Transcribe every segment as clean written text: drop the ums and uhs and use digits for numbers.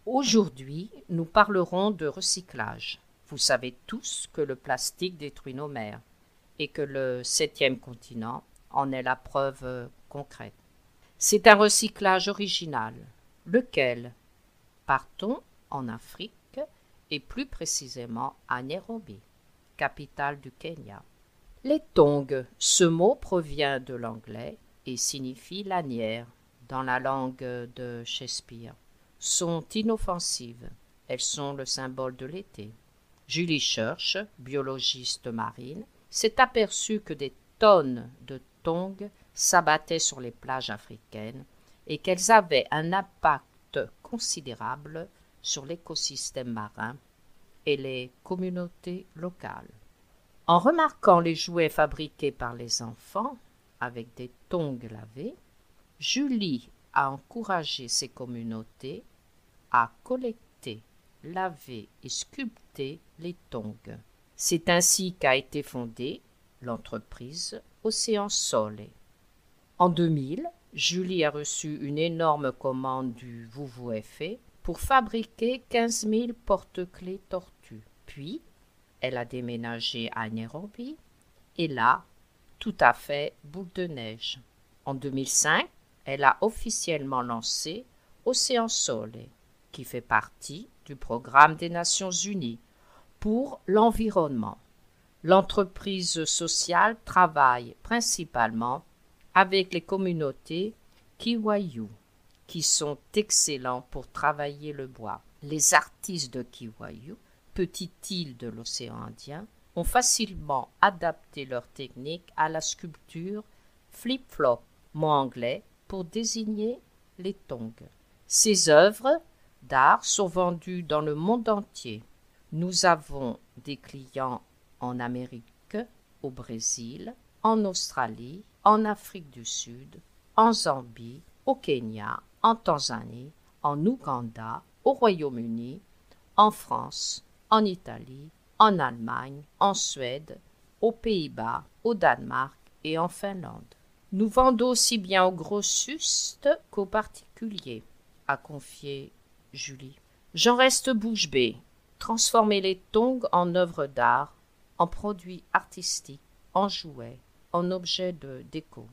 Aujourd'hui, nous parlerons de recyclage. Vous savez tous que le plastique détruit nos mers et que le septième continent en est la preuve concrète. C'est un recyclage original. Lequel? Partons en Afrique et plus précisément à Nairobi, capitale du Kenya. Les tongs, ce mot provient de l'anglais et signifie lanière dans la langue de Shakespeare, sont inoffensives. Elles sont le symbole de l'été. Julie Church, biologiste marine, s'est aperçue que des tonnes de tongs s'abattaient sur les plages africaines et qu'elles avaient un impact considérable sur l'écosystème marin et les communautés locales. En remarquant les jouets fabriqués par les enfants avec des tongs lavés, Julie a encouragé ces communautés à collecter, laver et sculpter les tongs. C'est ainsi qu'a été fondée l'entreprise Océan Sole. En 2000, Julie a reçu une énorme commande du WWF pour fabriquer 15 000 porte-clés tortues. Puis, elle a déménagé à Nairobi et là, tout a fait boule de neige. En 2005, elle a officiellement lancé Océan Sole, qui fait partie du programme des Nations Unies pour l'environnement. L'entreprise sociale travaille principalement avec les communautés Kiwayu, qui sont excellents pour travailler le bois. Les artistes de Kiwayu, petite île de l'océan Indien, ont facilement adapté leur technique à la sculpture flip-flop, mot anglais pour désigner les tongs. Ces œuvres d'art sont vendues dans le monde entier. Nous avons des clients en Amérique, au Brésil, en Australie, en Afrique du Sud, en Zambie, au Kenya, en Tanzanie, en Ouganda, au Royaume-Uni, en France, en Italie, en Allemagne, en Suède, aux Pays-Bas, au Danemark et en Finlande. Nous vendons aussi bien aux grossistes qu'aux particuliers, a confié Julie. J'en reste bouche bée. Transformer les tongs en œuvres d'art, en produits artistiques, en jouets, en objets de déco.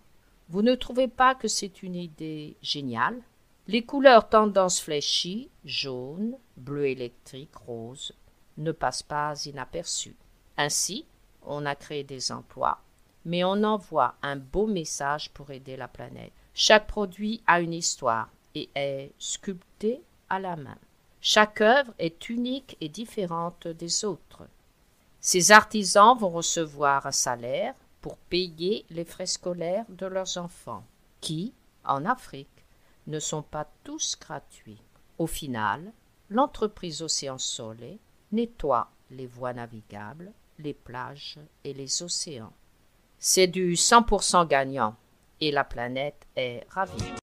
Vous ne trouvez pas que c'est une idée géniale? Les couleurs tendance fléchies, jaune, bleu électrique, rose, ne passent pas inaperçues. Ainsi, on a créé des emplois, mais on envoie un beau message pour aider la planète. Chaque produit a une histoire et est sculpté à la main. Chaque œuvre est unique et différente des autres. Ces artisans vont recevoir un salaire pour payer les frais scolaires de leurs enfants, qui, en Afrique, ne sont pas tous gratuits. Au final, l'entreprise Océan Sole nettoie les voies navigables, les plages et les océans. C'est du 100% gagnant et la planète est ravie.